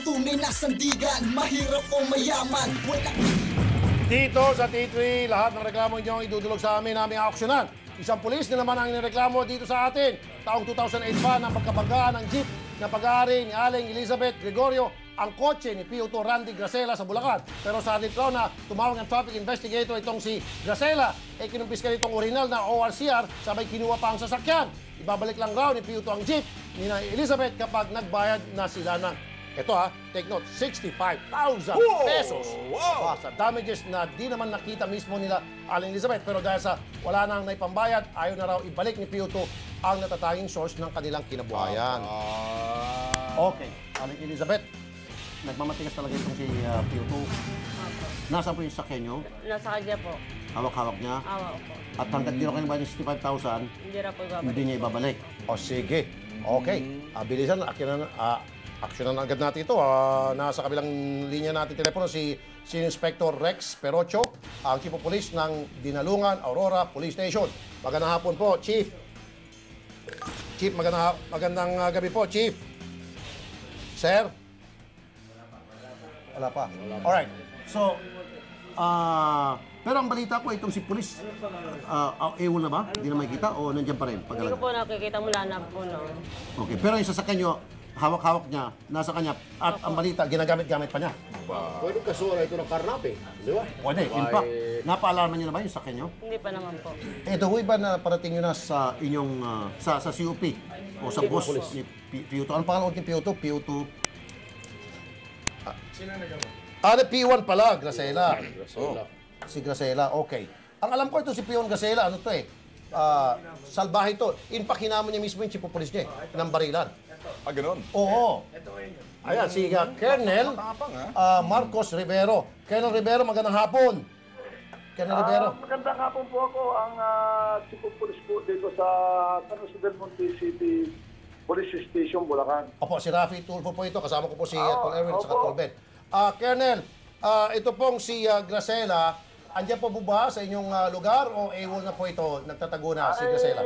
tunay na sandigan, mahirap o mayaman, wala. Dito sa T3, lahat ng reklamo nyo idudulog sa amin naming auksyonan. Isang pulis na naman ang inireklamo dito sa atin. Taong 2008 pa ng pagkabanggaan ng jeep na pag-aari ni Aling Elizabeth Gregorio ang kotse ni PO2 Randy Gracela sa Bulacan. Pero sa atin na tumawag ng traffic investigator itong si Gracela, kinumpis ka nitong original na ORCR, sabay kinuha pa ang sasakyan. Ibabalik lang raw ni PO2 ang jeep ni Elizabeth kapag nagbayad na sila ng, ito take note, 65,000 pesos. Wow! Sa damages na di naman nakita mismo nila Aling Elizabeth. Pero dahil sa wala nang naipambayad, ayaw na raw ibalik ni PO2 ang natatanging source ng kanilang kinabuhayan. Okay, Aling Elizabeth, nagmamatigas talaga itong si PO2. Nasaan po yung sakyan nyo? Nasa kanya po. Hawak-hawak niya? Awa po. At hanggang di na kayo bayad ng 65,000, Hindi na po ibabalik. hindi niya ibabalik. O sige. Okay. Bilisan, aksyonan agad natin ito. Nasa kabilang linya natin telepono si Inspector Rex Perocho, ang Chief of Police ng Dinalungan, Aurora Police Station. Magandang hapon po, Chief. Chief, magandang gabi po, Chief. Sir? Wala pa. Alright. So, pero ang balita ko, itong si Police, ewan na ba? Hindi na makikita o nandiyan pa rin? Hindi ko po nakikita mula na po noon. Okay, pero yung sasakyan nyo, hawak-hawak niya, nasa kanya, at ang balita, ginagamit-gamit pa niya. Pwede kasura ito ng karnap eh. Di ba? Pwede, in fact, napaalarman niyo na ba yung sasakyan nyo? Hindi pa naman po. Ito, huy ba na parating nyo na sa inyong, sa COP o sa boss ni PO2? Anong pangalan ni PO2? PO2? P1 pala, Gracela. Si Gracela, okay. Ang alam ko ito si Pion Gracela, ano to salbahe to. In fact, hinamon niya mismo yung chief of police niya, ng barilan. Ganun? Oo. Ayan, si Colonel Marcos Rivero. Colonel Rivero, magandang hapon. Colonel Rivero. Magandang hapon po ako, ang chief of police po dito sa San Jose del Monte City Police Station, Bulacan. Opo, si Rafi Tulfo po ito. Kasama ko po si Tol Erwin at Tol Ben. Colonel, ito pong si Gracela, andyan po ba sa inyong lugar o AWOL na po ito, nagtatago na si Gracela?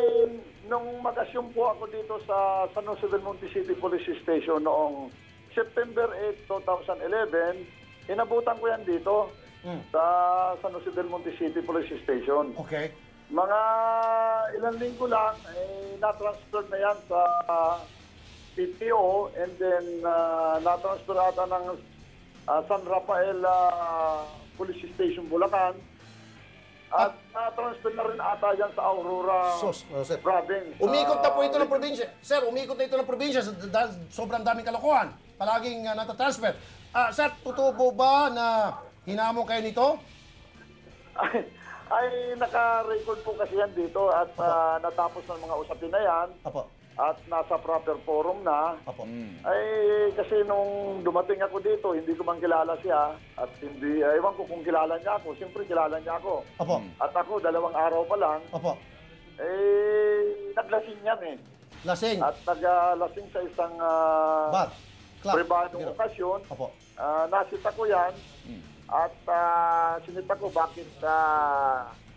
Nung mag-assume po ako dito sa San Jose del Monte City Police Station noong September 8, 2011, inabutan ko yan dito sa San Jose del Monte City Police Station. Okay. Mga ilang linggo lang, na-transfer na yan sa PPO and then na-transfer ata ng San Rafael Police Station, Bulacan. At na-transfer na rin ata yan sa Aurora Province. Umikot na po ito ng probinsya. Sir, umikot na ito ng probinsya dahil sobrang daming kalokohan. Palaging natatransfer. Sir, totoo po ba na hinamon kayo nito? Ay naka-record po kasi yan dito at natapos ng mga usapin na yan. Apo. At nasa proper forum na. Apo. Ay kasi nung dumating ako dito, hindi ko man kilala siya at hindi, ewan ko kung kilala niya ako. Siyempre kilala niya ako. Apo. At ako, 2 araw pa lang, Apo. naglasing yan eh. Lasing. At naglasing sa isang Bar. Club. pribadong okasyon. Apo. Nasita ko yan. At sinita ko bakit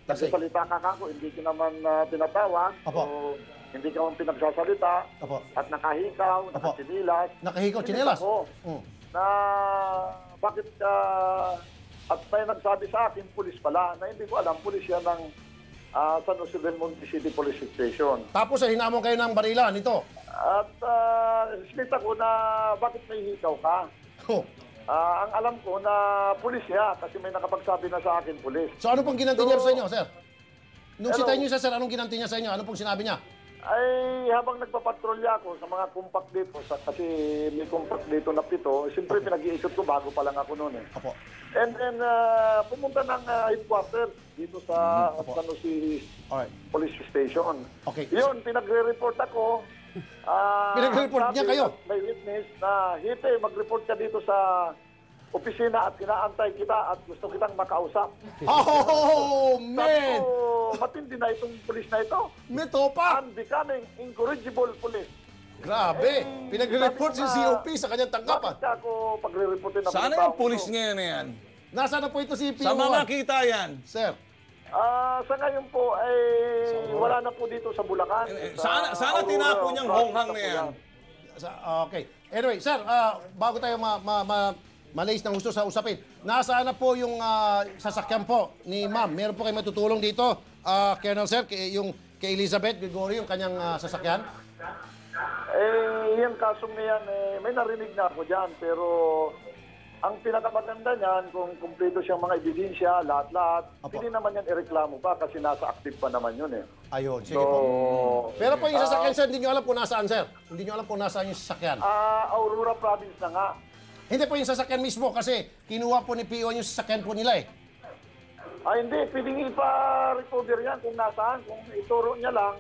nagsasalita ka kako, hindi ko naman tinatawag. Apo. O hindi ka naman pinagsasalita. Apo. At nakahikaw, Apo. nakasinilas. Nakahikaw, Sinita tsinelas? ko na bakit at may nagsabi sa akin, pulis pala, na hindi ko alam, pulis yan ng San Jose del Monte City Police Station. Tapos hinamon kayo ng barilan ito. At sinita ko na bakit may hikaw ka. Oh. Ang alam ko na pulis siya kasi may nakapagsabi na sa akin pulis. So ano pong ginanti niya sa inyo, sir? Nung Hello. sitayin niyo siya, sir, anong ginanti niya sa inyo? Ano pong sinabi niya? Ay habang nagpapatrolya ako sa mga compact dito, kasi may compact dito na 7, siyempre pinag-iikot ko bago pa lang ako noon eh. Apo. And then pumunta ng headquarters dito sa San Jose Alright. Police Station. Okay. Yun, pinagre-report ako. Pinagre-report niya sabi kayo? at may witness na, Hite, mag-report ka dito sa opisina at kinaantay kita at gusto kitang makausap. Oh, Sabi man! ko, matindi na itong pulis na ito. May topa! I'm becoming incorrigible police. Grabe! Pinagre-report si sabi ko na, COP sa kanyang tanggapan. Bakit ako pagre-reportin ako? Sana ng yung taong pulis ito? ngayon na yan. Nasaan na po ito si Sa mga PO1? kita yan. Sir, Sa ngayon po, ay wala na po dito sa Bulacan. Sana Aurora tinapon niyang Province honghang na po yan. okay. Anyway, sir, bago tayo malays ng gusto sa usapin, nasaan na po yung sasakyan po ni ma'am? Meron po kayo matutulong dito, Colonel Sir, kay Elizabeth Gregorio, yung kanyang sasakyan? Yung kasong na yan, may narinig na ako dyan, pero ang pinakamaganda niyan, kung kumpleto siyang mga ebidensya, lahat-lahat, Apo. hindi naman yan ireklamo pa kasi nasa active pa naman yun eh. Ayun, sige So, po. Pero po yung sasakyan, sir, hindi nyo alam kung nasaan, sir. Hindi nyo alam kung nasaan yung sasakyan. Aurora Province na nga. Hindi po yung sasakyan mismo kasi kinuha po ni PO yung sasakyan po nila eh. Hindi, pwedeng ipa-recover yan kung nasaan, kung ituro niya lang,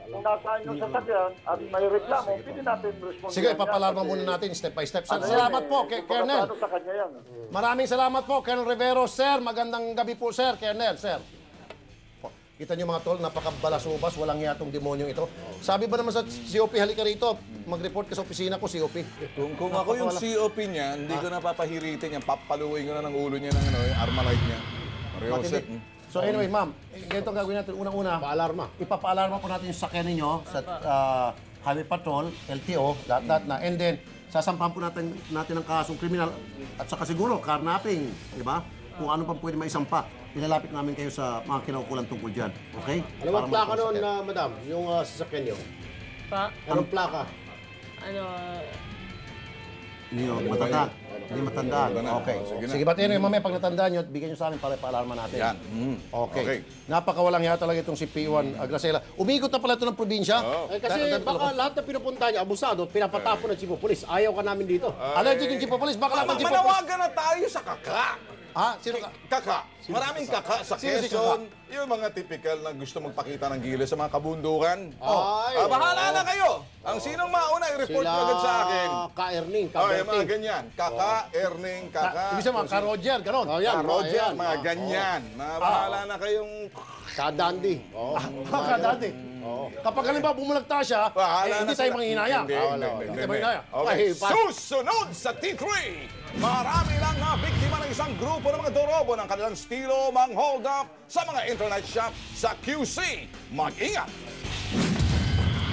kung nasaan yung sasakyan at may reklamo, pwede natin responde. Sige, ipapalarma muna natin step by step. Sir, salamat po, Colonel. Ano sa kanya yan? Maraming salamat po, Colonel Rivero, sir. Magandang gabi po, sir, Colonel, sir. Po, kita niyo mga tol, napakabalasubas, walang yatong demonyong ito. Sabi ba naman sa COP, halika rito, mag-report ka sa opisina ko, COP. Kung ako yung COP niya, hindi ko na papahiritin yan. Papaluin ko na ng ulo niya ng yung Armalite niya. Seryoset. So anyway, ma'am, ganito ang gagawin natin. Unang-una, Paalarma. ipapaalarma po natin yung sakyan ninyo sa Highway Patrol, LTO, lahat na. And then, sasampahan po natin ang kasong kriminal at saka siguro, carnapping, di ba? Kung ano pang pwede maisampa, ilalapit namin kayo sa mga kinaukulan tungkol dyan. Okay? Ano Para ang plaka magpasakyan. noon, madam? Yung sasakyan niyo? Pa, Anong plaka? ano, Hindi nyo matandaan. Hindi matandaan. Okay. Sige na. Sige, but anyway, mamaya pag natandaan nyo, bigyan nyo sa amin para ipaalarma natin. Yan. Okay. Napakawalang hiya talaga itong si P1 Agrasela. Umikot na pala ito ng probinsya. Eh, kasi baka lahat na pinupunta niya, abusado, pinapatapon ng chief of police. Ayaw ka namin dito. Allergic yung chief of police. Baka laban chief of police. Manawagan na tayo sa kaka. Ha? Sino ka? Kaka. Maraming kaka sa Sino si Quezon. Yung mga typical na gusto magpakita ng gilis sa mga kabundukan. Ay, Bahala na kayo. Ang sinong mauna, i-report nyo agad sa akin. Ka-Erning, Oh, yung mga ka-Berting. ganyan. Kaka, Erning, kaka. Ibig sabihin mga ka-Roger, ganon. Oh, yan, Roger, ayan. mga ganyan. Bahala na kayong... Ka-Dandy. Oh. Baka dati. Kapag halimbawa bumulagta siya, Bahala hindi na tayo sila. manghinaya. Hindi tayo manghinaya. Okay, Ay, susunod sa T3. Marami lang na biktima ng isang grupo ng mga dorobo ng kanilang estilo mang-hold up sa mga internet shop sa QC. Mag-ingat!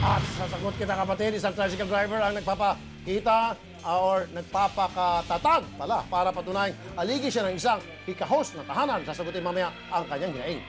At sasagot kita kapatid, isang tricycle driver ang nagpapakita or nagpapakatatag pala para patunayan aligi siya ng isang hikahos na tahanan. Sasagutin mamaya ang kanyang hinaing.